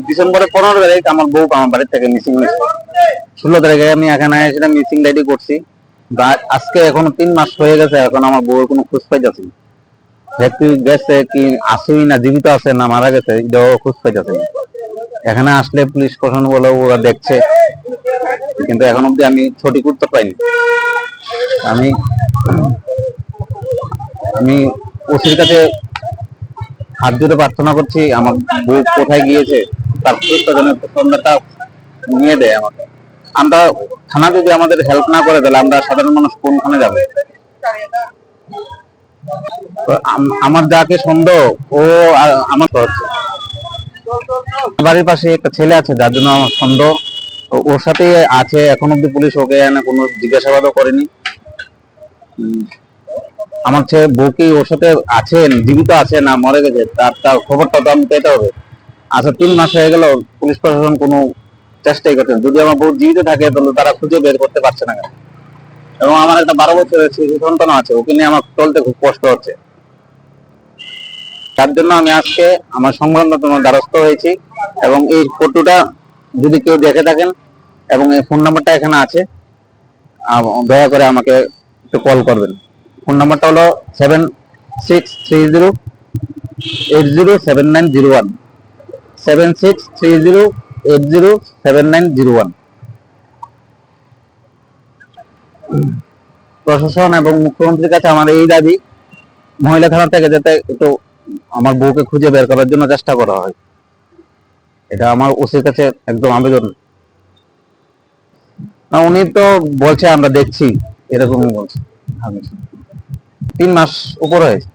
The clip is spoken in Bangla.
ডিসেম্বরের 15 তারিখ আমার বউ আমার বাড়ির থেকে মিসিং হয়েছে। 16 তারিখে আমি এখানে এসে মিসিং ডায়েরি করছি। আজকে এখনো 3 মাস হয়ে গেছে, এখন আমার বউয়ের কোনো খোঁজ পাইতেছি না। ব্যক্তি গেছে কি আসুই না, জীবিত আছে না মারা গেছে এটাও খোঁজ পাইতেছে না। এখানে আসলে পুলিশ প্রশাসন বলে ওরা দেখছে, কিন্তু এখন অব্দি আমি সঠিক উত্তর পাইনি। আমি আমি ওসির কাছে হাত জোড়ে প্রার্থনা করছি, আমার বউ কোথায় গিয়েছে তার সন্ধানটা নিয়ে দেয় আমাকে। আমরা থানা যদি আমাদের হেল্প না করে তাহলে আমরা সাধারণ মানুষ কোনখানে যাবে? আমার যাকে সন্দেহ ও আমার বাড়ির পাশে একটা ছেলে আছে যার জন্য আমার সন্দেহ ওর সাথে আছে। এখন অব্দি পুলিশ ওকে এনে কোনো জিজ্ঞাসাবাদও করেনি। আমার ছেলে বউ কি ওর সাথে আছেন, জীবিত আছে না মরে গেছে তার খবরটা তো আমি পেতে হবে। আচ্ছা 3 মাস হয়ে গেল পুলিশ প্রশাসন কোনো চেষ্টাই করছেন। যদি আমার বউ জীবিত থাকে তাহলে তারা খুঁজে বের করতে পারছে না। এবং আমার একটা 12 বছরের শিশু সন্তান আছে, ওকে নিয়ে আমার চলতে খুব কষ্ট হচ্ছে। তার জন্য আমি আজকে আমার সংবাদ তোমার দ্বারস্থ হয়েছি। এবং এই ফটোটা যদি কেউ দেখে থাকেন এবং এই ফোন নাম্বারটা এখানে আছে, দয়া করে আমাকে একটু কল করবেন। ফোন নাম্বারটা হলো 7630807901 7630807901। প্রশাসন এবং মুখ্যমন্ত্রীর কাছে আমার এই দাবি, মহিলা থানা থেকে যাতে একটু আমার বউকে খুঁজে বের করার জন্য চেষ্টা করা হয়। এটা আমার ওসির কাছে একদম আবেদন। উনি তো বলছে আমরা দেখছি, এরকমই বলছে। 3 মাস উপর হয়েছে।